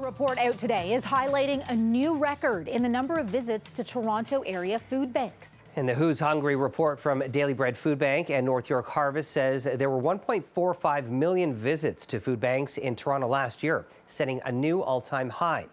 report out today is highlighting a new record in the number of visits to Toronto area food banks. And the Who's Hungry report from Daily Bread Food Bank and North York Harvest says there were 1.45 million visits to food banks in Toronto last year, setting a new all-time high.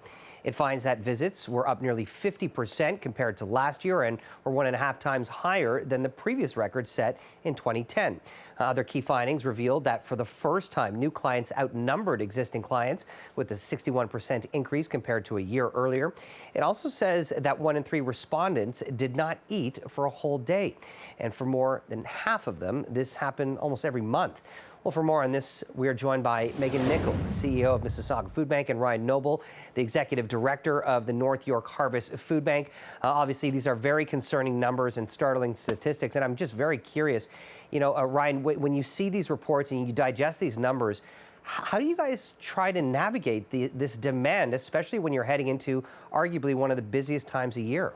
It finds that visits were up nearly 50% compared to last year and were 1.5 times higher than the previous record set in 2010. Other key findings revealed that for the first time, new clients outnumbered existing clients with a 61% increase compared to a year earlier. It also says that 1 in 3 respondents did not eat for a whole day. And for more than half of them, this happened almost every month. Well, for more on this, we are joined by Nichols, CEO of Mississauga Food Bank, and Ryan Noble, the Executive Director of the North York Harvest Food Bank. Obviously, these are very concerning numbers and startling statistics, and I'm just very curious, Ryan, when you see these reports and you digest these numbers, how do you guys try to navigate this demand, especially when you're heading into arguably one of the busiest times of year?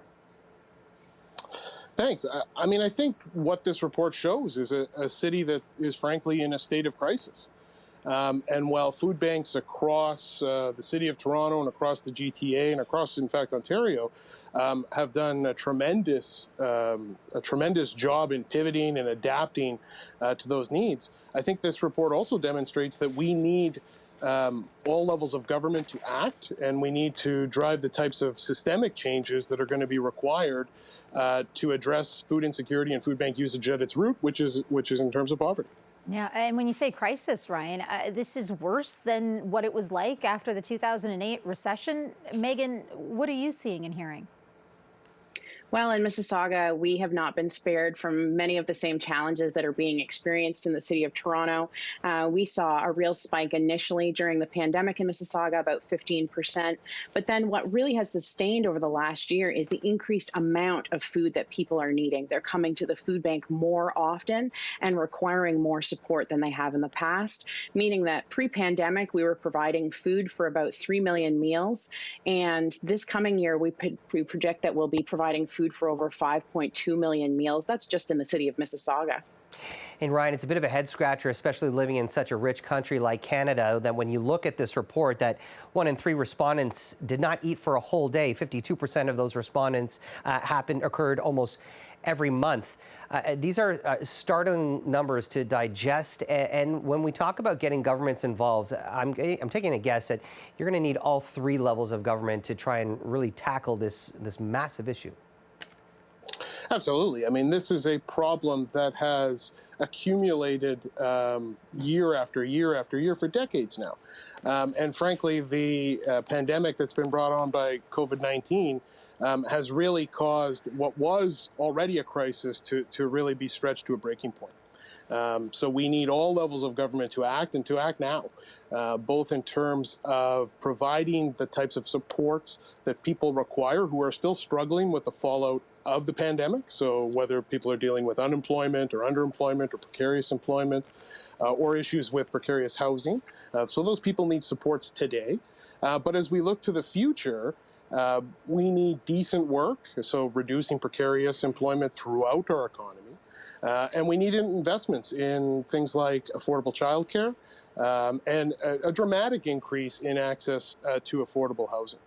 Thanks. I think what this report shows is a city that is frankly in a state of crisis. And while food banks across the city of Toronto and across the GTA and across, in fact, Ontario, have done a tremendous job in pivoting and adapting to those needs, I think this report also demonstrates that we need all levels of government to act, and we need to drive the types of systemic changes that are going to be required to address food insecurity and food bank usage at its root, which is in terms of poverty. Yeah, and when you say crisis, Ryan, this is worse than what it was like after the 2008 recession. Megan, what are you seeing and hearing? Well, in Mississauga, we have not been spared from many of the same challenges that are being experienced in the city of Toronto. We saw a real spike initially during the pandemic in Mississauga, about 15%. But then what really has sustained over the last year is the increased amount of food that people are needing. They're coming to the food bank more often and requiring more support than they have in the past, meaning that pre-pandemic, we were providing food for about 3 million meals. And this coming year, we project that we'll be providing food for over 5.2 million meals. That's just in the city of Mississauga. And Ryan, it's a bit of a head scratcher, especially living in such a rich country like Canada, that when you look at this report that 1 in 3 respondents did not eat for a whole day, 52% of those respondents occurred almost every month. These are startling numbers to digest. And when we talk about getting governments involved, I'm taking a guess that you're going to need all 3 levels of government to try and really tackle this massive issue. Absolutely. I mean, this is a problem that has accumulated year after year after year for decades now. And frankly, the pandemic that's been brought on by COVID-19 has really caused what was already a crisis to really be stretched to a breaking point. So we need all levels of government to act, and to act now, both in terms of providing the types of supports that people require who are still struggling with the fallout of the pandemic. So whether people are dealing with unemployment or underemployment or precarious employment or issues with precarious housing. So those people need supports today. But as we look to the future, we need decent work, so reducing precarious employment throughout our economy. And we need investments in things like affordable childcare and a dramatic increase in access to affordable housing.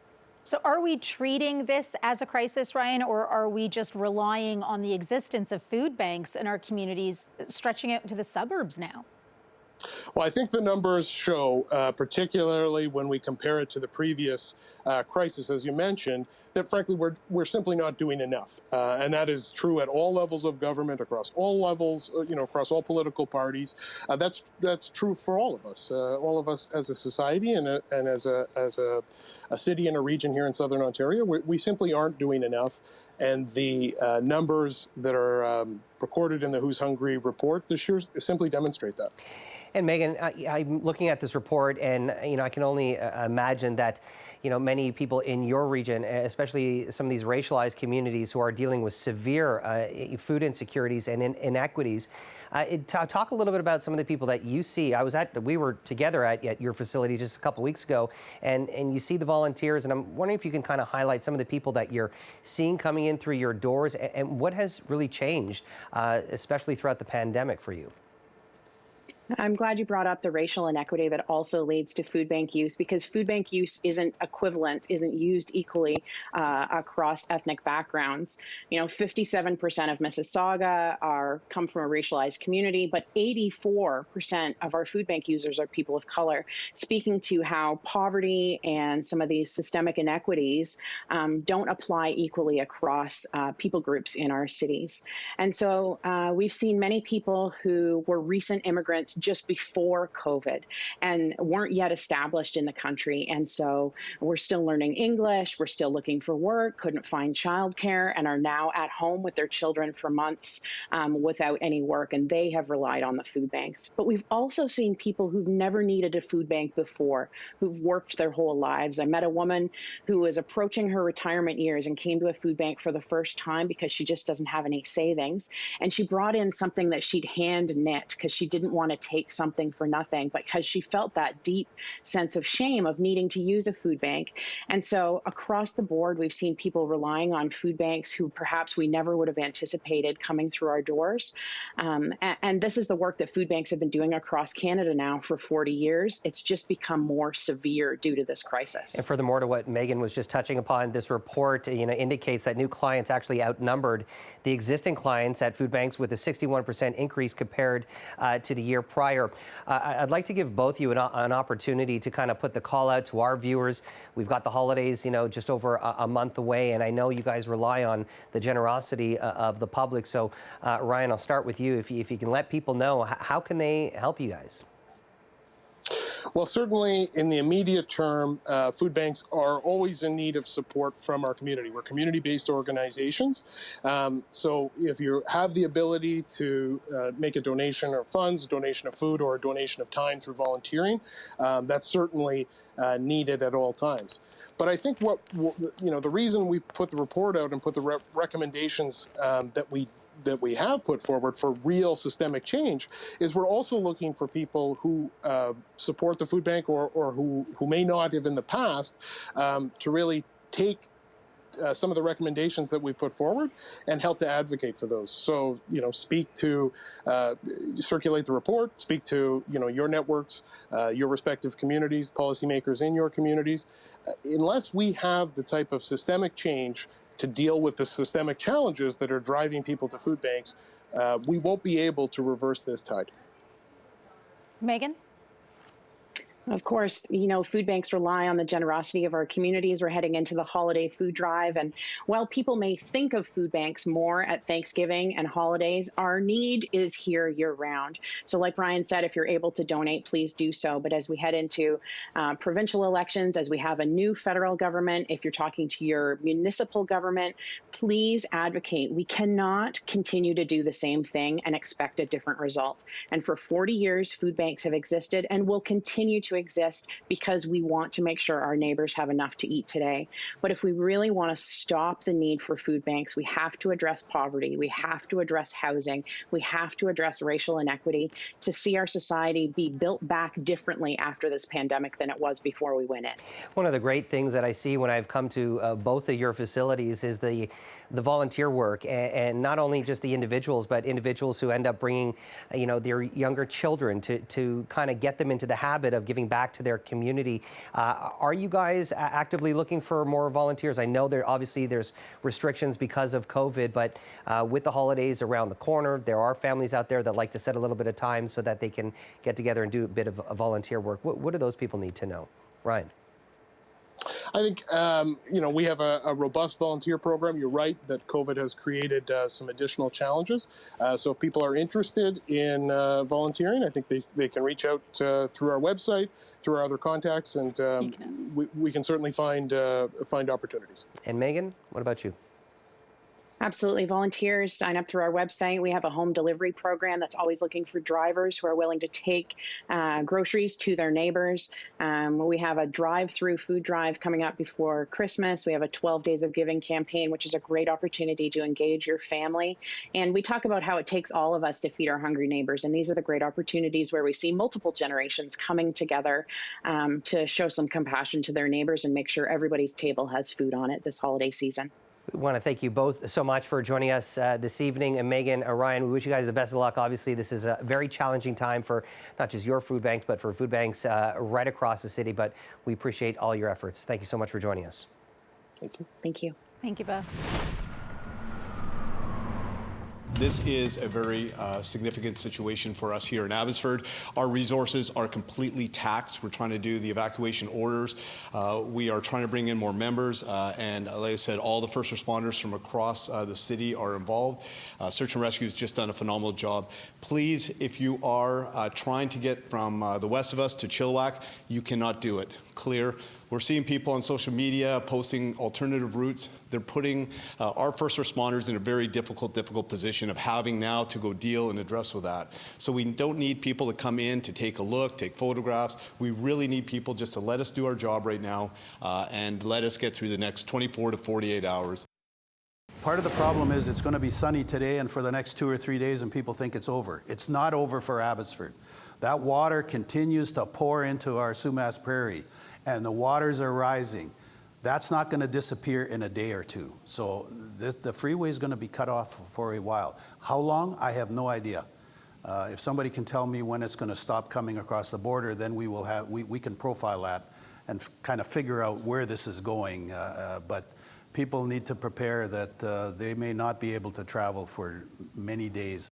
So are we treating this as a crisis, Ryan, or are we just relying on the existence of food banks in our communities stretching out into the suburbs now? Well, I think the numbers show, particularly when we compare it to the previous crisis, as you mentioned, that frankly we're simply not doing enough, and that is true at all levels of government, across all levels, across all political parties. That's true for all of us as a society and as a city and a region here in Southern Ontario. We simply aren't doing enough, and the numbers that are recorded in the Who's Hungry report this year simply demonstrate that. And Megan, I'm looking at this report, and I can only imagine that many people in your region, especially some of these racialized communities who are dealing with severe food insecurities and inequities. Talk a little bit about some of the people that you see. We were together at your facility just a couple of weeks ago, and you see the volunteers, and I'm wondering if you can kind of highlight some of the people that you're seeing coming in through your doors, and what has really changed, especially throughout the pandemic for you. I'm glad you brought up the racial inequity that also leads to food bank use, because food bank use isn't equivalent, isn't used equally across ethnic backgrounds. 57% of Mississauga come from a racialized community, but 84% of our food bank users are people of color, speaking to how poverty and some of these systemic inequities don't apply equally across people groups in our cities. And so we've seen many people who were recent immigrants just before COVID and weren't yet established in the country. And so we're still learning English, we're still looking for work, couldn't find childcare, and are now at home with their children for months without any work. And they have relied on the food banks. But we've also seen people who've never needed a food bank before, who've worked their whole lives. I met a woman who was approaching her retirement years and came to a food bank for the first time because she just doesn't have any savings. And she brought in something that she'd hand knit because she didn't want to take something for nothing, but because she felt that deep sense of shame of needing to use a food bank. And so across the board, we've seen people relying on food banks who perhaps we never would have anticipated coming through our doors. And this is the work that food banks have been doing across Canada now for 40 years. It's just become more severe due to this crisis. And furthermore to what Megan was just touching upon, this report indicates that new clients actually outnumbered the existing clients at food banks with a 61% increase compared to the year prior. I'd like to give both of you an opportunity to kind of put the call out to our viewers. We've got the holidays, just over a month away, and I know you guys rely on the generosity of the public. So, Ryan, I'll start with you. If you can let people know, how can they help you guys? Well, certainly in the immediate term, food banks are always in need of support from our community. We're community-based organizations. So if you have the ability to make a donation of funds, a donation of food, or a donation of time through volunteering, that's certainly needed at all times. But I think the reason we put the report out and put the recommendations that we have put forward for real systemic change is we're also looking for people who support the food bank or who may not have in the past to really take some of the recommendations that we put forward and help to advocate for those. So, speak to, circulate the report, speak to, your networks, your respective communities, policymakers in your communities. Unless we have the type of systemic change to deal with the systemic challenges that are driving people to food banks, we won't be able to reverse this tide. Megan? Of course, food banks rely on the generosity of our communities. We're heading into the holiday food drive. And while people may think of food banks more at Thanksgiving and holidays, our need is here year round. So like Ryan said, if you're able to donate, please do so. But as we head into provincial elections, as we have a new federal government, if you're talking to your municipal government, please advocate. We cannot continue to do the same thing and expect a different result. And for 40 years, food banks have existed and will continue to exist because we want to make sure our neighbors have enough to eat today. But if we really want to stop the need for food banks, we have to address poverty, we have to address housing, we have to address racial inequity to see our society be built back differently after this pandemic than it was before we went in. One of the great things that I see when I've come to both of your facilities is the volunteer work, and not only just the individuals, but individuals who end up bringing, their younger children to kind of get them into the habit of giving back to their community. Are you guys actively looking for more volunteers? I know there's restrictions because of COVID, but with the holidays around the corner, there are families out there that like to set a little bit of time so that they can get together and do a bit of volunteer work. What do those people need to know? Ryan? I think, we have a robust volunteer program. You're right that COVID has created some additional challenges. So if people are interested in volunteering, I think they can reach out through our website, through our other contacts, and we can certainly find opportunities. And Megan, what about you? Absolutely. Volunteers sign up through our website. We have a home delivery program that's always looking for drivers who are willing to take groceries to their neighbors. We have a drive-through food drive coming up before Christmas. We have a 12 Days of Giving campaign, which is a great opportunity to engage your family. And we talk about how it takes all of us to feed our hungry neighbors. And these are the great opportunities where we see multiple generations coming together to show some compassion to their neighbors and make sure everybody's table has food on it this holiday season. We want to thank you both so much for joining us this evening. And Megan, Ryan, we wish you guys the best of luck. Obviously, this is a very challenging time for not just your food banks, but for food banks right across the city. But we appreciate all your efforts. Thank you so much for joining us. Thank you. Thank you. Thank you both. This is a very significant situation for us here in Abbotsford. Our resources are completely taxed. We're trying to do the evacuation orders. We are trying to bring in more members. And like I said, all the first responders from across the city are involved. Search and Rescue has just done a phenomenal job. Please, if you are trying to get from the west of us to Chilliwack, you cannot do it. Clear. We're seeing people on social media posting alternative routes. They're putting our first responders in a very difficult position of having now to go deal and address with that. So we don't need people to come in to take a look, take photographs. We really need people just to let us do our job right now and let us get through the next 24 to 48 hours. Part of the problem is it's going to be sunny today and for the next 2 or 3 days, and people think it's over. It's not over for Abbotsford. That water continues to pour into our Sumas Prairie, and the waters are rising. That's not going to disappear in a day or two. So the freeway is going to be cut off for a while. How long? I have no idea. If somebody can tell me when it's going to stop coming across the border, then we can profile that and kind of figure out where this is going. But people need to prepare that they may not be able to travel for many days.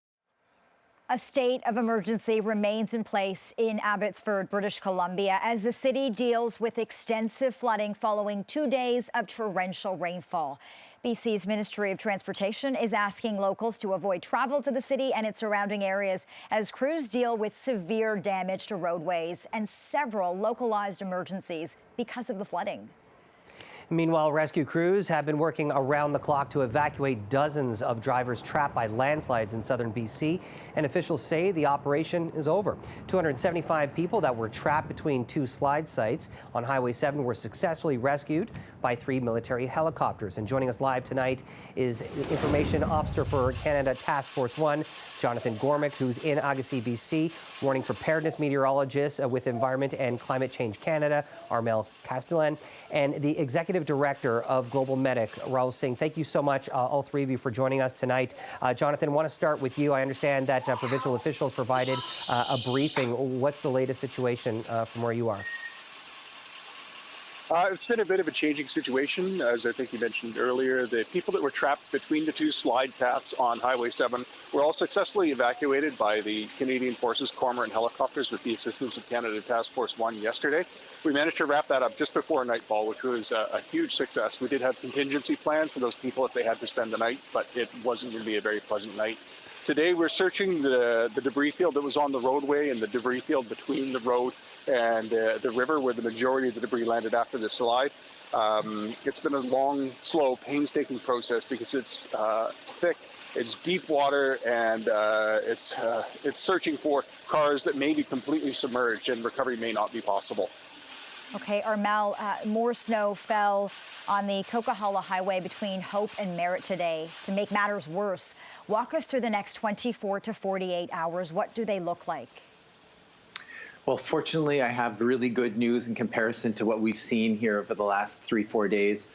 A state of emergency remains in place in Abbotsford, British Columbia, as the city deals with extensive flooding following 2 days of torrential rainfall. BC's Ministry of Transportation is asking locals to avoid travel to the city and its surrounding areas as crews deal with severe damage to roadways and several localized emergencies because of the flooding. Meanwhile, rescue crews have been working around the clock to evacuate dozens of drivers trapped by landslides in southern BC, and officials say the operation is over. 275 people that were trapped between two slide sites on Highway 7 were successfully rescued by 3 military helicopters. And joining us live tonight is Information Officer for Canada Task Force 1, Jonathan Gormick, who's in Agassiz, BC, warning preparedness meteorologist with Environment and Climate Change Canada, Armel Castellan, and the Executive Director of Global Medic, Raul Singh. Thank you so much, all three of you, for joining us tonight. Jonathan, I want to start with you. I understand that provincial officials provided a briefing. What's the latest situation from where you are? It's been a bit of a changing situation. As I think you mentioned earlier, the people that were trapped between the two slide paths on Highway 7 were all successfully evacuated by the Canadian Forces Cormorant helicopters with the assistance of Canada Task Force 1 yesterday. We managed to wrap that up just before nightfall, which was a huge success. We did have contingency plans for those people if they had to spend the night, but it wasn't going to be a very pleasant night. Today we're searching the debris field that was on the roadway and the debris field between the road and the river where the majority of the debris landed after the slide. It's been a long, slow, painstaking process because it's thick, it's deep water, and it's searching for cars that may be completely submerged and recovery may not be possible. Okay, Armel, more snow fell on the Coquihalla Highway between Hope and Merritt today. To make matters worse, walk us through the next 24 to 48 hours. What do they look like? Well, fortunately, I have really good news in comparison to what we've seen here over the last 3-4 days.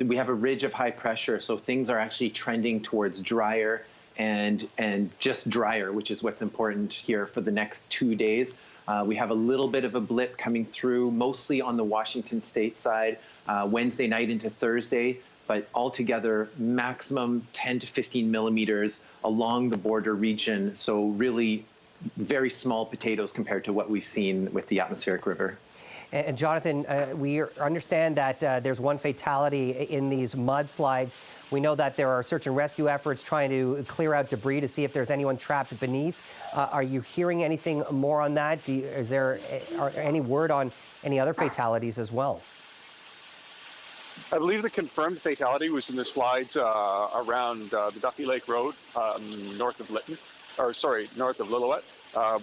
We have a ridge of high pressure, so things are actually trending towards drier and just drier, which is what's important here for the next 2 days. We have a little bit of a blip coming through, mostly on the Washington State side, Wednesday night into Thursday, but altogether maximum 10 to 15 millimeters along the border region. So really very small potatoes compared to what we've seen with the atmospheric river. And Jonathan, we understand that there's one fatality in these mudslides. We know that there are search and rescue efforts trying to clear out debris to see if there's anyone trapped beneath. Are you hearing anything more on that? Is there any word on any other fatalities as well? I believe the confirmed fatality was in the slides around the Duffy Lake Road, north of Lillooet.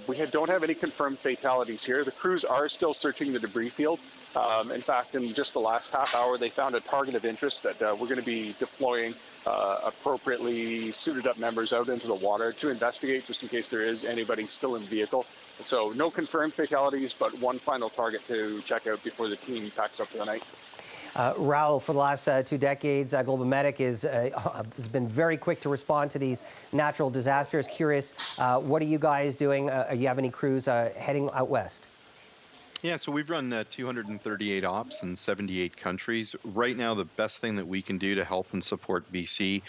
We don't have any confirmed fatalities here. The crews are still searching the debris field. In fact, in just the last half hour, they found a target of interest that we're going to be deploying appropriately suited up members out into the water to investigate just in case there is anybody still in the vehicle. So no confirmed fatalities, but one final target to check out before the team packs up for the night. Raul, for the last 2 decades, Global Medic has been very quick to respond to these natural disasters. Curious, what are you guys doing? Do you have any crews heading out west? Yeah, so we've run 238 ops in 78 countries. Right now, the best thing that we can do to help and support BC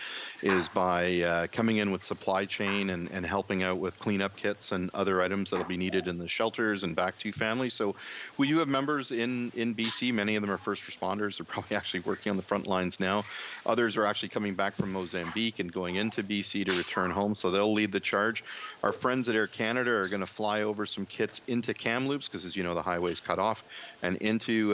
is by coming in with supply chain and helping out with cleanup kits and other items that will be needed in the shelters and back to families. So we do have members in BC. Many of them are first responders. They're probably actually working on the front lines now. Others are actually coming back from Mozambique and going into BC to return home, so they'll lead the charge. Our friends at Air Canada are going to fly over some kits into Kamloops because, as you know, the highway's cut off, and into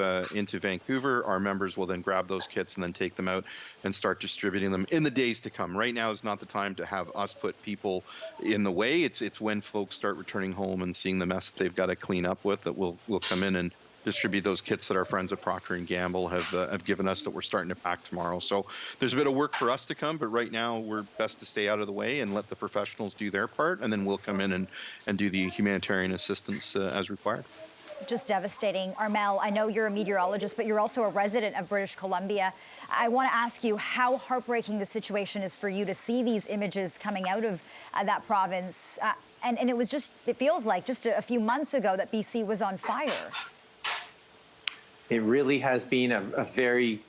Vancouver. Our members will then grab those kits and then take them out and start distributing them in the days to come. Right now is not the time to have us put people in the way. It's when folks start returning home and seeing the mess that they've got to clean up with that we'll come in and distribute those kits that our friends at Procter & Gamble have given us that we're starting to pack tomorrow. So there's a bit of work for us to come, but right now we're best to stay out of the way and let the professionals do their part, and then we'll come in and do the humanitarian assistance as required. Just devastating. Armel, I know you're a meteorologist, but you're also a resident of British Columbia. I want to ask you how heartbreaking the situation is for you to see these images coming out of that province. And it feels like just a few months ago that BC was on fire. It really has been a very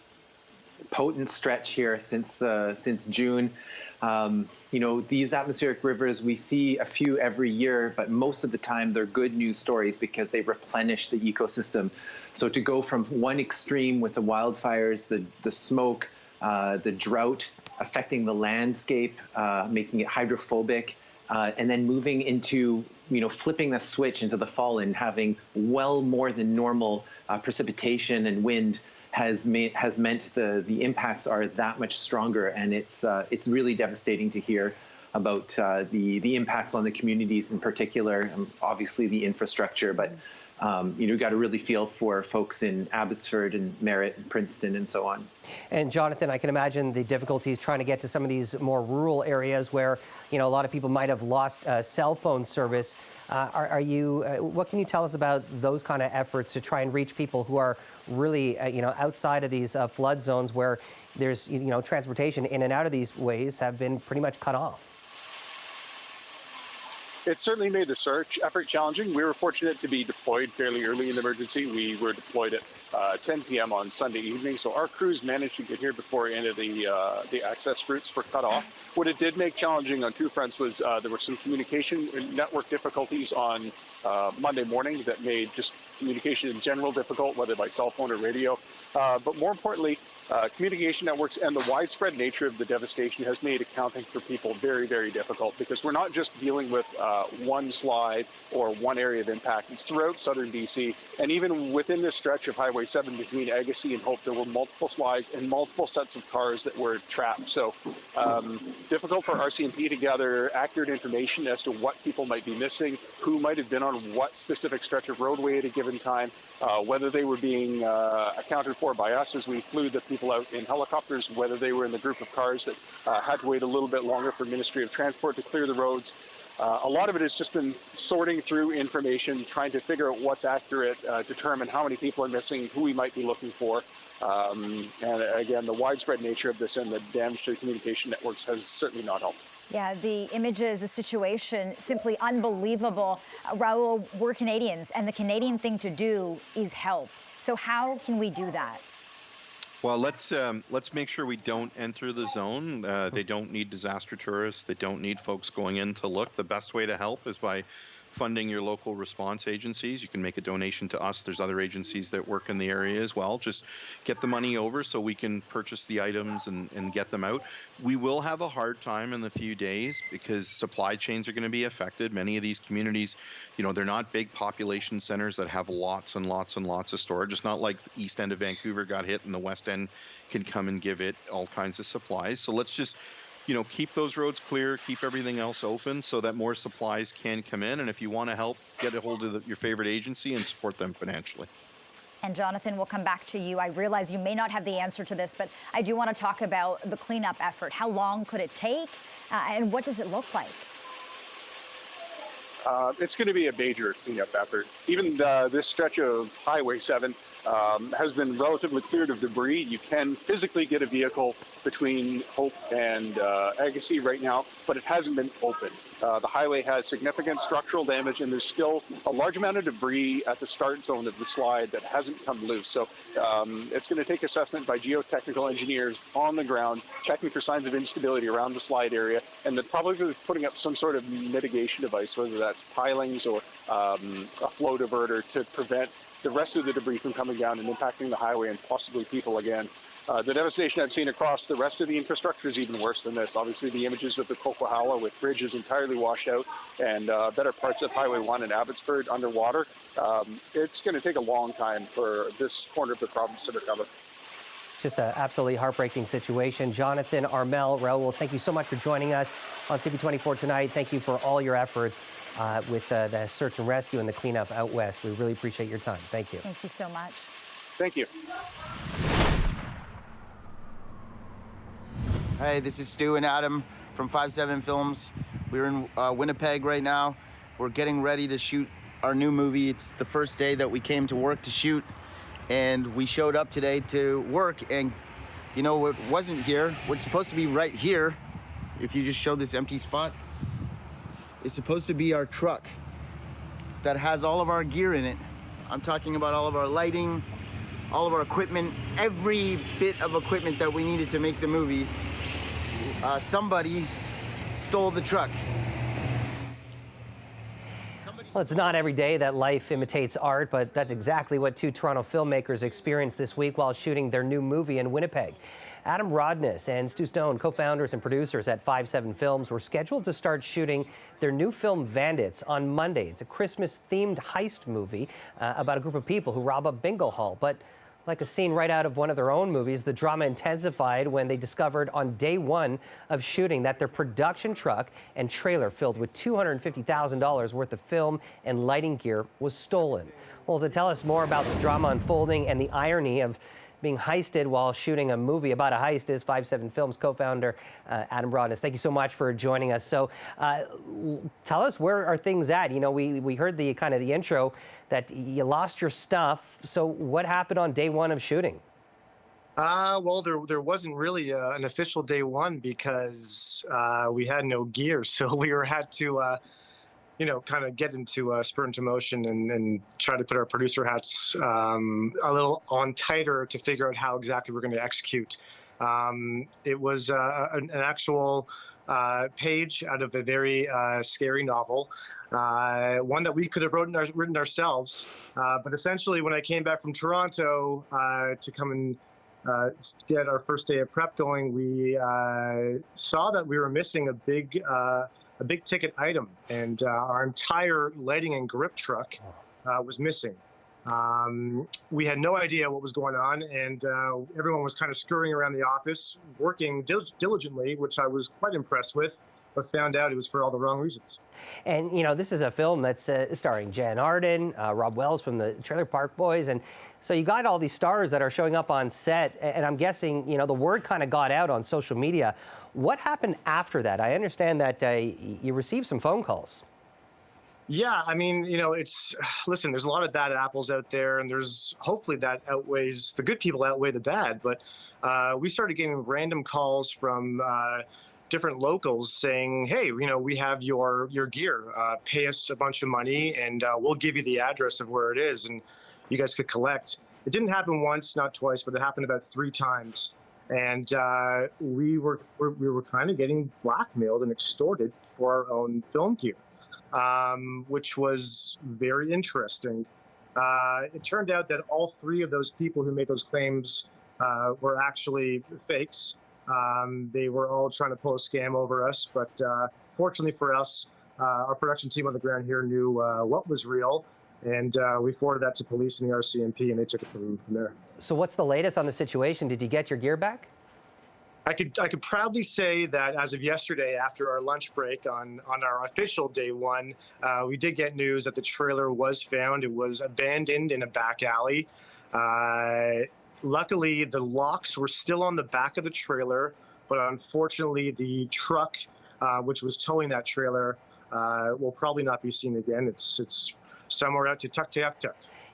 potent stretch here since June. These atmospheric rivers, we see a few every year, but most of the time they're good news stories because they replenish the ecosystem. So to go from one extreme with the wildfires, the smoke, the drought affecting the landscape, making it hydrophobic, and then moving into flipping the switch into the fall and having well more than normal precipitation and wind has meant the impacts are that much stronger, and it's really devastating to hear about the impacts on the communities in particular, obviously the infrastructure, but got to really feel for folks in Abbotsford and Merritt and Princeton and so on. And Jonathan, I can imagine the difficulties trying to get to some of these more rural areas where a lot of people might have lost cell phone service. What can you tell us about those kind of efforts to try and reach people who are really outside of these flood zones where there's transportation in and out of these ways have been pretty much cut off? It certainly made the search effort challenging. We were fortunate to be deployed fairly early in the emergency. We were deployed at 10 p.m. on Sunday evening, so our crews managed to get here before any of the access routes were cut off. What it did make challenging on two fronts was there were some communication network difficulties on Monday morning that made just communication in general difficult, whether by cell phone or radio. But more importantly, communication networks and the widespread nature of the devastation has made accounting for people very, very difficult, because we're not just dealing with one slide or one area of impact. It's throughout southern BC, and even within this stretch of Highway 7 between Agassiz and Hope, there were multiple slides and multiple sets of cars that were trapped. So difficult for RCMP to gather accurate information as to what people might be missing, who might have been on what specific stretch of roadway at a given time, whether they were being accounted for by us as we flew the people out in helicopters, whether they were in the group of cars that had to wait a little bit longer for Ministry of Transport to clear the roads. A lot of it has just been sorting through information, trying to figure out what's accurate, determine how many people are missing, who we might be looking for. And again, the widespread nature of this and the damage to the communication networks has certainly not helped. Yeah, the images, the situation, simply unbelievable. Raul, we're Canadians, and the Canadian thing to do is help. So how can we do that? Well, let's make sure we don't enter the zone. They don't need disaster tourists. They don't need folks going in to look. The best way to help is by funding your local response agencies. You can make a donation to us. There's other agencies that work in the area as well. Just get the money over so we can purchase the items and get them out. We will have a hard time in the few days because supply chains are going to be affected. Many of these communities, they're not big population centers that have lots and lots and lots of storage. It's not like the east end of Vancouver got hit and the west end can come and give it all kinds of supplies. So let's just keep those roads clear, keep everything else open so that more supplies can come in. And if you want to help, get a hold of your favorite agency and support them financially. And Jonathan, we'll come back to you. I realize you may not have the answer to this, but I do want to talk about the cleanup effort. How long could it take, and what does it look like? it's going to be a major cleanup effort. Even this stretch of Highway 7 has been relatively cleared of debris. You can physically get a vehicle between Hope and Agassiz right now, but it hasn't been opened. The highway has significant structural damage, and there's still a large amount of debris at the start zone of the slide that hasn't come loose. So it's going to take assessment by geotechnical engineers on the ground, checking for signs of instability around the slide area, and they're probably putting up some sort of mitigation device, whether that's pilings or a flow diverter, to prevent the rest of the debris from coming down and impacting the highway and possibly people again. The devastation I've seen across the rest of the infrastructure is even worse than this. Obviously, the images of the Coquihalla with bridges entirely washed out and better parts of Highway 1 in Abbotsford underwater. It's going to take a long time for this corner of the province to recover. Just an absolutely heartbreaking situation. Jonathan, Armel, Raul, thank you so much for joining us on CP24 tonight. Thank you for all your efforts with the search and rescue and the cleanup out west. We really appreciate your time. Thank you. Thank you so much. Thank you. Hey, this is Stu and Adam from 5-7 Films. We're in Winnipeg right now. We're getting ready to shoot our new movie. It's the first day that we came to work to shoot, and we showed up today to work, and you know what wasn't here? What's supposed to be right here, if you just show this empty spot, is supposed to be our truck that has all of our gear in it. I'm talking about all of our lighting, all of our equipment, every bit of equipment that we needed to make the movie. Somebody stole the truck. Well, it's not every day that life imitates art, but that's exactly what two Toronto filmmakers experienced this week while shooting their new movie in Winnipeg. Adam Rodness and Stu Stone, co-founders and producers at 5-7 Films, were scheduled to start shooting their new film Vandits on Monday. It's a Christmas-themed heist movie about a group of people who rob a bingo hall. But like a scene right out of one of their own movies, the drama intensified when they discovered on day one of shooting that their production truck and trailer filled with $250,000 worth of film and lighting gear was stolen. Well, to tell us more about the drama unfolding and the irony of being heisted while shooting a movie about a heist is 5-7 Films co-founder Adam Rodness. Thank you so much for joining us. So tell us, where are things at? You know, we heard the kind of the intro that you lost your stuff. So what happened on day one of shooting? Well, there wasn't really an official day one because we had no gear. So we had to kind of get into spur into motion and try to put our producer hats a little on tighter to figure out how exactly we're going to execute. It was an actual page out of a very scary novel, one that we could have written ourselves. But essentially, when I came back from Toronto to come and get our first day of prep going, we saw that we were missing a big ticket item, and our entire lighting and grip truck was missing. We had no idea what was going on, and everyone was kind of scurrying around the office, working diligently, which I was quite impressed with, but found out it was for all the wrong reasons. And, you know, this is a film that's starring Jan Arden, Rob Wells from the Trailer Park Boys, and so you got all these stars that are showing up on set, and I'm guessing, you know, the word kind of got out on social media. What happened after that? I understand that you received some phone calls. Yeah, I mean, you know, listen, there's a lot of bad apples out there, and hopefully that outweighs, the good people outweigh the bad, but we started getting random calls from different locals saying, hey, you know, we have your gear, pay us a bunch of money and we'll give you the address of where it is and you guys could collect. It didn't happen once, not twice, but it happened about 3 times. And we were kind of getting blackmailed and extorted for our own film gear, which was very interesting. It turned out that all 3 of those people who made those claims were actually fakes. They were all trying to pull a scam over us, but fortunately for us, our production team on the ground here knew what was real, and we forwarded that to police and the RCMP, and they took it from there. So what's the latest on the situation? Did you get your gear back? I could proudly say that as of yesterday, after our lunch break on our official day one, we did get news that the trailer was found. It was abandoned in a back alley. Luckily, the locks were still on the back of the trailer, but unfortunately, the truck, which was towing that trailer, will probably not be seen again. It's somewhere out to Tuk.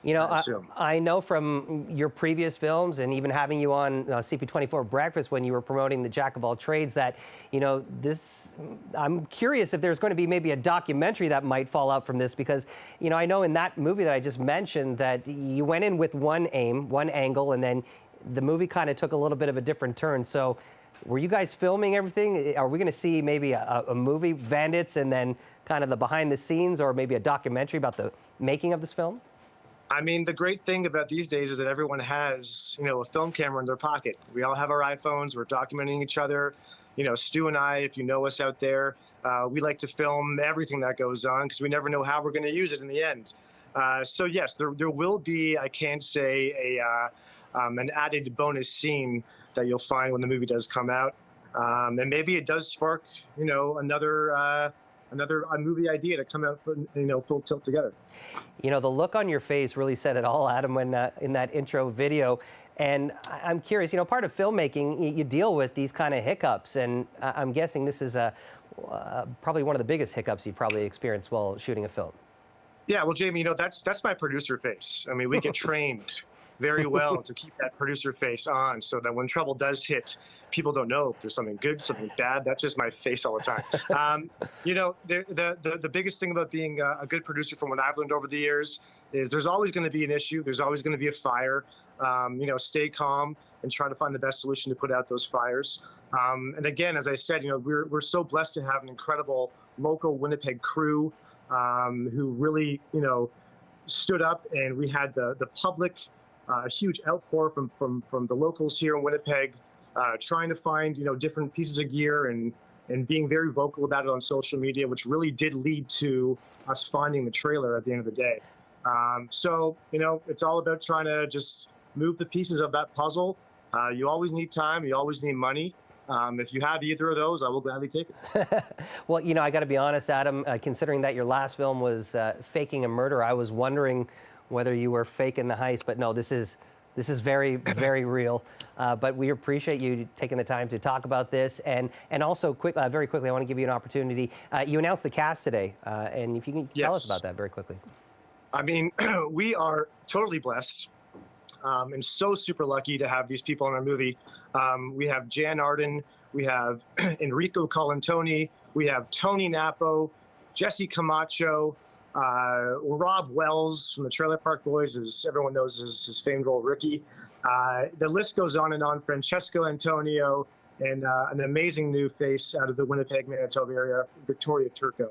You know, I know from your previous films and even having you on CP24 Breakfast when you were promoting the Jack of all trades that, you know, I'm curious if there's going to be maybe a documentary that might fall out from this because, you know, I know in that movie that I just mentioned that you went in with one aim, one angle, and then the movie kind of took a little bit of a different turn. So were you guys filming everything? Are we going to see maybe a movie, Bandits, and then kind of the behind the scenes or maybe a documentary about the making of this film? I mean, the great thing about these days is that everyone has, you know, a film camera in their pocket. We all have our iPhones. We're documenting each other. You know, Stu and I, if you know us out there, we like to film everything that goes on because we never know how we're going to use it in the end. So yes, there will be, I can't say, an added bonus scene that you'll find when the movie does come out. And maybe it does spark, you know, another movie idea to come out, you know, full tilt together. You know, the look on your face really said it all, Adam, when in that intro video. And I'm curious, you know, part of filmmaking, you deal with these kind of hiccups. And I'm guessing this is probably one of the biggest hiccups you've probably experienced while shooting a film. Yeah, well, Jamie, you know, that's my producer face. I mean, we get trained very well to keep that producer face on so that when trouble does hit, people don't know if there's something good, something bad. That's just my face all the time. You know, the biggest thing about being a good producer from what I've learned over the years is there's always going to be an issue. There's always going to be a fire. You know, stay calm and try to find the best solution to put out those fires. And again, as I said, you know, we're so blessed to have an incredible local Winnipeg crew who really, you know, stood up, and we had the public, a huge outpour from the locals here in Winnipeg, trying to find, you know, different pieces of gear and being very vocal about it on social media, which really did lead to us finding the trailer at the end of the day. So, you know, it's all about trying to just move the pieces of that puzzle. You always need time. You always need money. If you have either of those, I will gladly take it. Well, you know, I got to be honest, Adam, considering that your last film was faking a murder, I was wondering whether you were faking the heist, but no, this is very, very real. But we appreciate you taking the time to talk about this. And also, very quickly, I want to give you an opportunity. You announced the cast today, and if you can tell us about that very quickly. I mean, we are totally blessed and so super lucky to have these people in our movie. We have Jan Arden, we have Enrico Colantoni, we have Tony Napo, Jesse Camacho, Rob Wells from the Trailer Park Boys, as everyone knows, his famed role Ricky. The list goes on and on. Francesco Antonio, and an amazing new face out of the Winnipeg, Manitoba area, Victoria Turco.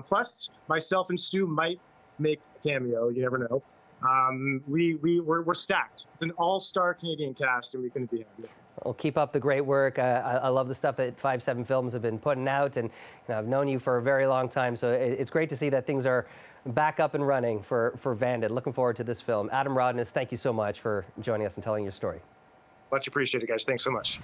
Plus, myself and Stu might make a cameo. You never know. We're stacked. It's an all-star Canadian cast, and we couldn't be happier. Well, keep up the great work. I love the stuff that 5/7 Films have been putting out, and you know, I've known you for a very long time, so it's great to see that things are back up and running for Vandit. Looking forward to this film. Adam Rodness, thank you so much for joining us and telling your story. Much appreciated, guys. Thanks so much.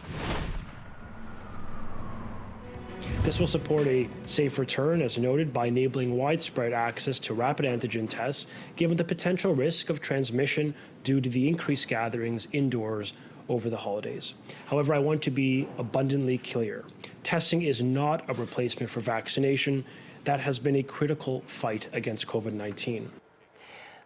This will support a safe return, as noted, by enabling widespread access to rapid antigen tests, given the potential risk of transmission due to the increased gatherings indoors over the holidays. However, I want to be abundantly clear. Testing is not a replacement for vaccination. That has been a critical fight against COVID-19.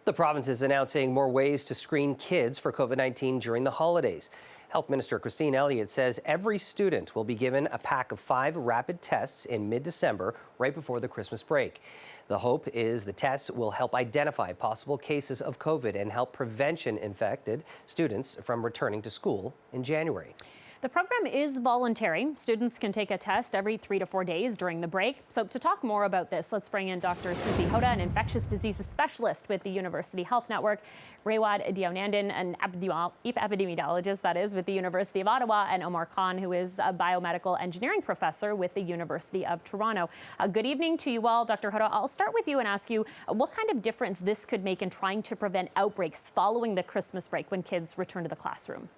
The province is announcing more ways to screen kids for COVID-19 during the holidays. Health Minister Christine Elliott says every student will be given a pack of 5 rapid tests in mid-December, right before the Christmas break. The hope is the tests will help identify possible cases of COVID and help prevention infected students from returning to school in January. The program is voluntary. Students can take a test every 3 to 4 days during the break. So to talk more about this, let's bring in Dr. Susie Hoda, an infectious diseases specialist with the University Health Network, Raywad Dionandan, an epidemiologist, that is, with the University of Ottawa, and Omar Khan, who is a biomedical engineering professor with the University of Toronto. Good evening to you all. Dr. Hoda, I'll start with you and ask you what kind of difference this could make in trying to prevent outbreaks following the Christmas break when kids return to the classroom.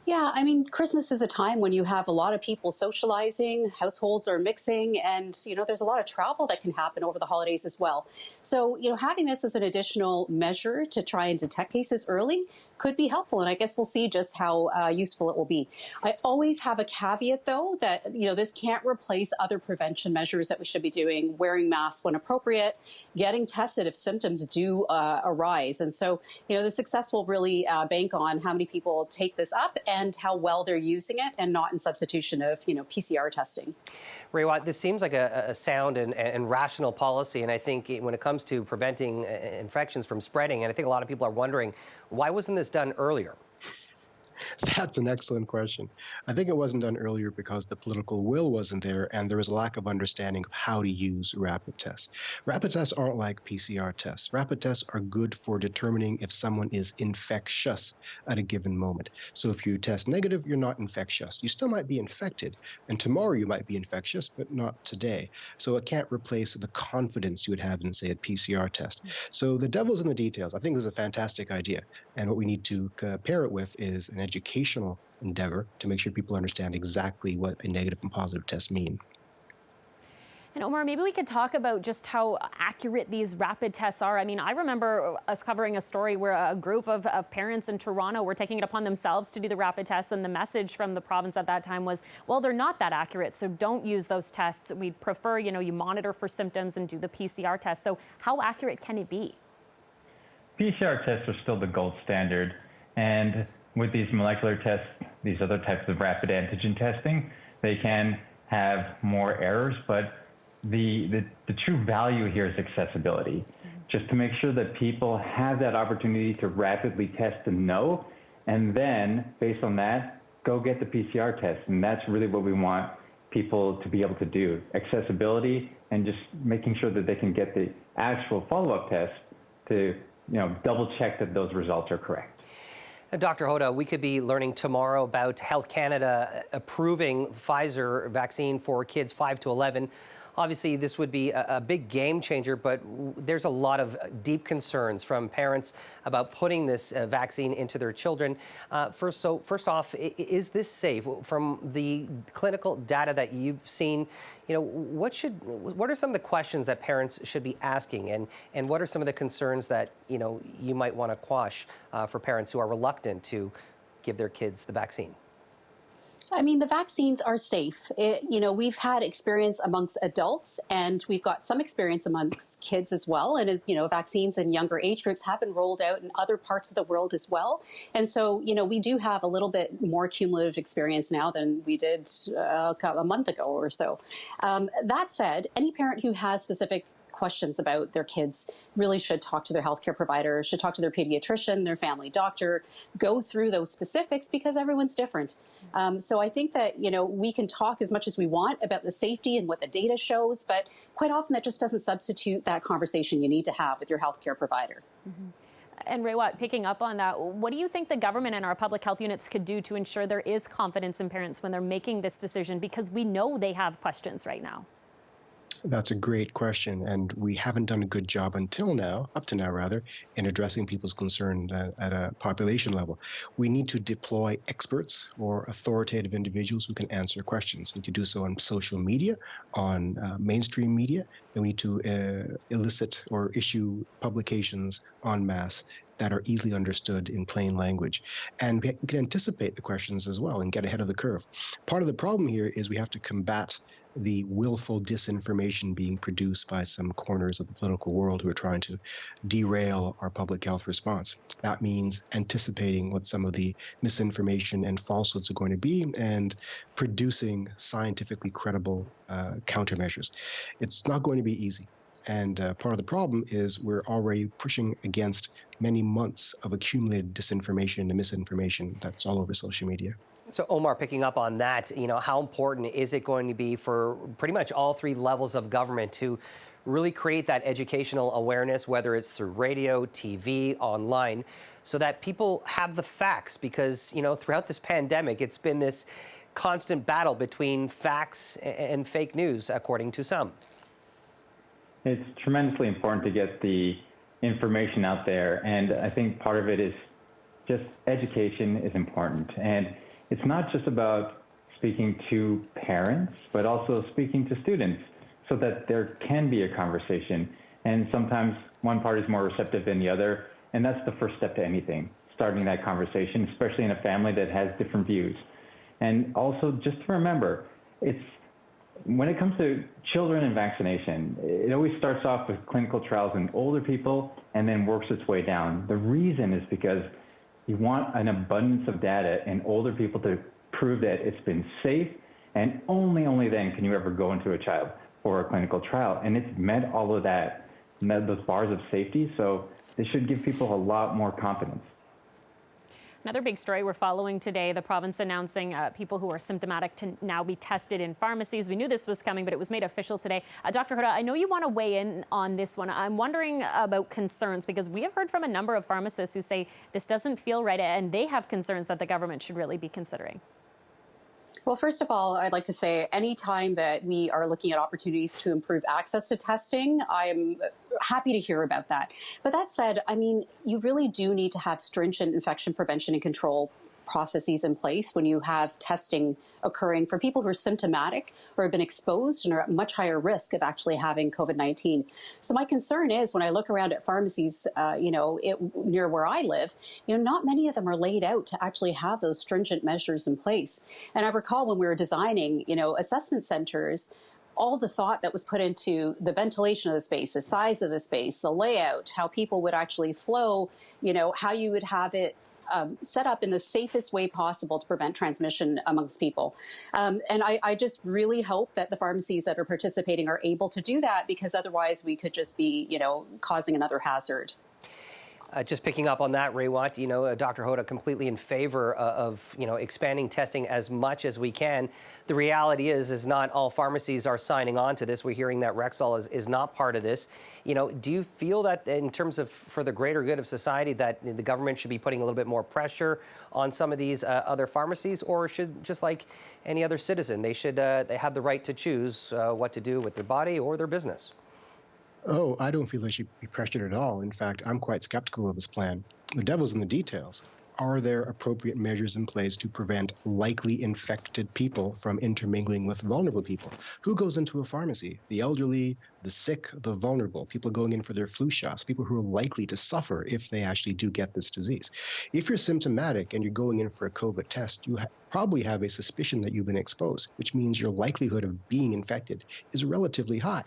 Yeah, I mean, Christmas is a time when you have a lot of people socializing, households are mixing, and, there's a lot of travel that can happen over the holidays as well. So, having this as an additional measure to try and detect cases early could be helpful. And I guess we'll see just how useful it will be. I always have a caveat, though, that, this can't replace other prevention measures that we should be doing, wearing masks when appropriate, getting tested if symptoms do arise. And so, the success will really bank on how many people take this up and how well they're using it, and not in substitution of, PCR testing. Ray Watt, this seems like a sound and rational policy, and I think when it comes to preventing infections from spreading, and I think a lot of people are wondering, why wasn't this done earlier? That's an excellent question. I think it wasn't done earlier because the political will wasn't there and there was a lack of understanding of how to use rapid tests. Rapid tests aren't like PCR tests. Rapid tests are good for determining if someone is infectious at a given moment. So if you test negative, you're not infectious. You still might be infected, and tomorrow you might be infectious, but not today. So it can't replace the confidence you would have in, say, a PCR test. So the devil's in the details. I think this is a fantastic idea. And what we need to pair it with is an educational endeavor to make sure people understand exactly what a negative and positive test mean. And Omar, maybe we could talk about just how accurate these rapid tests are. I mean, I remember us covering a story where a group of parents in Toronto were taking it upon themselves to do the rapid tests, and the message from the province at that time was, well, they're not that accurate, so don't use those tests. We'd prefer, you monitor for symptoms and do the PCR test. So how accurate can it be? PCR tests are still the gold standard, and with these molecular tests, these other types of rapid antigen testing, they can have more errors, but the true value here is accessibility. Just to make sure that people have that opportunity to rapidly test and know, and then based on that, go get the PCR test. And that's really what we want people to be able to do. Accessibility and just making sure that they can get the actual follow-up test to double check that those results are correct. Dr. Hoda, we could be learning tomorrow about Health Canada approving Pfizer vaccine for kids 5 to 11. Obviously, this would be a big game changer, but there's a lot of deep concerns from parents about putting this vaccine into their children. First off, is this safe? From the clinical data that you've seen, what are some of the questions that parents should be asking, and what are some of the concerns that you might want to quash for parents who are reluctant to give their kids the vaccine? I mean, the vaccines are safe. We've had experience amongst adults, and we've got some experience amongst kids as well. And, vaccines in younger age groups have been rolled out in other parts of the world as well. And so, we do have a little bit more cumulative experience now than we did a month ago or so. That said, any parent who has specific questions about their kids really should talk to their healthcare provider, should talk to their pediatrician, their family doctor, go through those specifics because everyone's different. So I think that, we can talk as much as we want about the safety and what the data shows, but quite often that just doesn't substitute that conversation you need to have with your healthcare provider. Mm-hmm. And Ray Watt, picking up on that, what do you think the government and our public health units could do to ensure there is confidence in parents when they're making this decision? Because we know they have questions right now. That's a great question, and we haven't done a good job up to now, in addressing people's concern at a population level. We need to deploy experts or authoritative individuals who can answer questions. We need to do so on social media, on mainstream media, and we need to elicit or issue publications en masse that are easily understood in plain language. And we can anticipate the questions as well and get ahead of the curve. Part of the problem here is we have to combat the willful disinformation being produced by some corners of the political world who are trying to derail our public health response. That means anticipating what some of the misinformation and falsehoods are going to be and producing scientifically credible countermeasures. It's not going to be easy. And part of the problem is we're already pushing against many months of accumulated disinformation and misinformation that's all over social media. So Omar, picking up on that, how important is it going to be for pretty much all three levels of government to really create that educational awareness, whether it's through radio, TV, online, so that people have the facts? Because, throughout this pandemic, it's been this constant battle between facts and fake news, according to some. It's tremendously important to get the information out there, and I think part of it is just education is important. And it's not just about speaking to parents, but also speaking to students so that there can be a conversation. And sometimes one party is more receptive than the other, and that's the first step to anything, starting that conversation, especially in a family that has different views. And also just to remember, when it comes to children and vaccination, it always starts off with clinical trials in older people and then works its way down. The reason is because you want an abundance of data in older people to prove that it's been safe, and only then can you ever go into a child for a clinical trial. And it's met all of that, met those bars of safety, so this should give people a lot more confidence. Another big story we're following today, the province announcing people who are symptomatic to now be tested in pharmacies. We knew this was coming, but it was made official today. Dr. Hoda, I know you want to weigh in on this one. I'm wondering about concerns, because we have heard from a number of pharmacists who say this doesn't feel right, and they have concerns that the government should really be considering. Well, first of all, I'd like to say any time that we are looking at opportunities to improve access to testing, I'm happy to hear about that. But that said, I mean, you really do need to have stringent infection prevention and control processes in place when you have testing occurring for people who are symptomatic or have been exposed and are at much higher risk of actually having COVID-19. So my concern is when I look around at pharmacies, near where I live, not many of them are laid out to actually have those stringent measures in place. And I recall when we were designing, assessment centers, all the thought that was put into the ventilation of the space, the size of the space, the layout, how people would actually flow, how you would have it set up in the safest way possible to prevent transmission amongst people. And I just really hope that the pharmacies that are participating are able to do that, because otherwise we could just be, causing another hazard. Just picking up on that, Raywat, Dr. Hoda completely in favor of, expanding testing as much as we can. The reality is not all pharmacies are signing on to this. We're hearing that Rexall is not part of this. Do you feel that in terms of for the greater good of society that the government should be putting a little bit more pressure on some of these other pharmacies, or should, just like any other citizen, they have the right to choose what to do with their body or their business? Oh, I don't feel they should be pressured at all. In fact, I'm quite skeptical of this plan. The devil's in the details. Are there appropriate measures in place to prevent likely infected people from intermingling with vulnerable people? Who goes into a pharmacy? The elderly, the sick, the vulnerable, people going in for their flu shots, people who are likely to suffer if they actually do get this disease. If you're symptomatic and you're going in for a COVID test, you probably have a suspicion that you've been exposed, which means your likelihood of being infected is relatively high.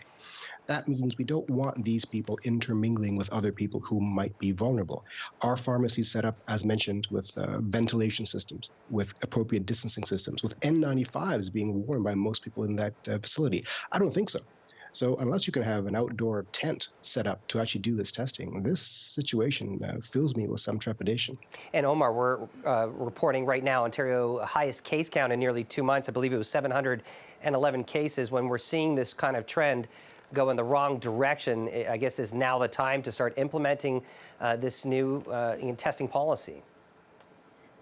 That means we don't want these people intermingling with other people who might be vulnerable. Our pharmacies set up, as mentioned, with ventilation systems, with appropriate distancing systems, with N95s being worn by most people in that facility. I don't think so. So unless you can have an outdoor tent set up to actually do this testing, this situation fills me with some trepidation. And Omar, we're reporting right now Ontario highest case count in nearly 2 months. I believe it was 711 cases. When we're seeing this kind of trend go in the wrong direction, I guess is now the time to start implementing this new testing policy.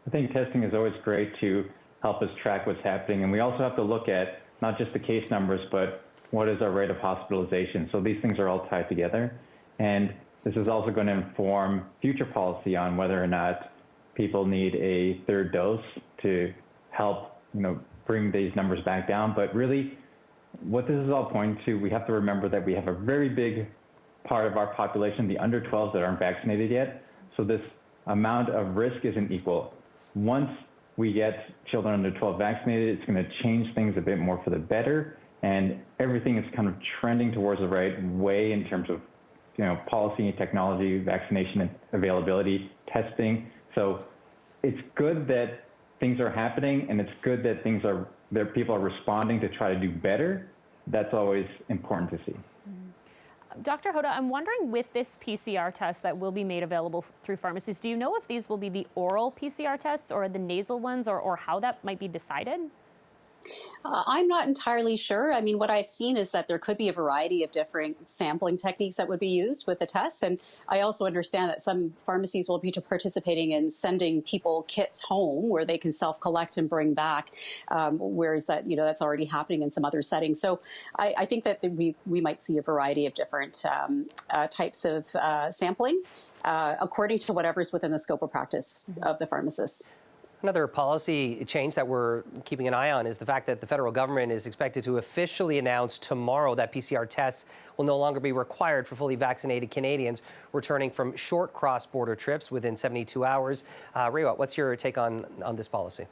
I think testing is always great to help us track what's happening. And we also have to look at not just the case numbers, but what is our rate of hospitalization. So these things are all tied together. And this is also going to inform future policy on whether or not people need a third dose to help, bring these numbers back down. But really, what this is all pointing to, we have to remember that we have a very big part of our population, the under 12s, that aren't vaccinated yet. So this amount of risk isn't equal. Once we get children under 12 vaccinated, it's going to change things a bit more for the better. And everything is kind of trending towards the right way in terms of, policy, technology, vaccination availability, testing. So it's good that things are happening, and it's good that people are responding to try to do better. That's always important to see. Dr. Hoda, I'm wondering, with this PCR test that will be made available through pharmacies, do you know if these will be the oral PCR tests or the nasal ones, or how that might be decided? I'm not entirely sure. I mean, what I've seen is that there could be a variety of different sampling techniques that would be used with the tests. And I also understand that some pharmacies will be participating in sending people kits home where they can self-collect and bring back, whereas that's already happening in some other settings. So I think that we might see a variety of different types of sampling according to whatever's within the scope of practice of the pharmacist. Another policy change that we're keeping an eye on is the fact that the federal government is expected to officially announce tomorrow that PCR tests will no longer be required for fully vaccinated Canadians returning from short cross-border trips within 72 hours. Rewa, what's your take on this policy?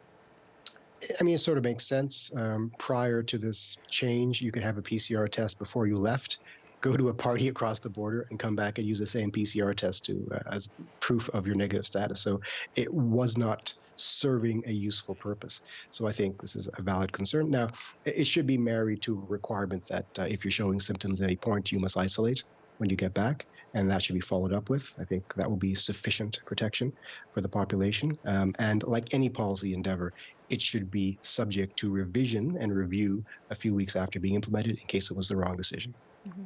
I mean, it sort of makes sense. Prior to this change, you could have a PCR test before you left, go to a party across the border, and come back and use the same PCR test as proof of your negative status. So it was not serving a useful purpose. So I think this is a valid concern. Now, it should be married to a requirement that if you're showing symptoms at any point, you must isolate when you get back, and that should be followed up with. I think that will be sufficient protection for the population. And like any policy endeavor, it should be subject to revision and review a few weeks after being implemented in case it was the wrong decision. Mm-hmm.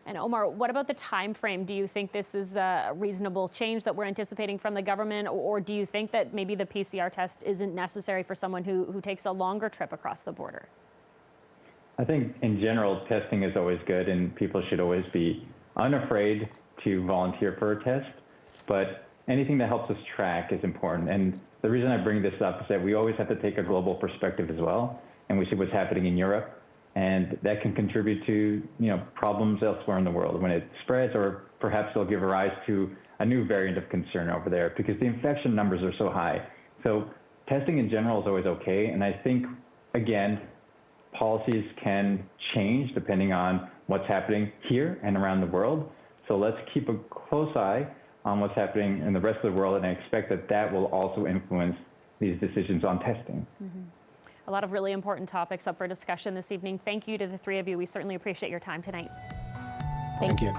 And Omar, what about the time frame? Do you think this is a reasonable change that we're anticipating from the government, or do you think that maybe the PCR test isn't necessary for someone who takes a longer trip across the border? I think in general, testing is always good, and people should always be unafraid to volunteer for a test, but anything that helps us track is important. And the reason I bring this up is that we always have to take a global perspective as well, and we see what's happening in Europe. And that can contribute to, problems elsewhere in the world when it spreads, or perhaps it'll give rise to a new variant of concern over there because the infection numbers are so high. So testing in general is always okay. And I think, again, policies can change depending on what's happening here and around the world. So let's keep a close eye on what's happening in the rest of the world. And I expect that that will also influence these decisions on testing. Mm-hmm. A lot of really important topics up for discussion this evening. Thank you to the three of you. We certainly appreciate your time tonight. Thank you.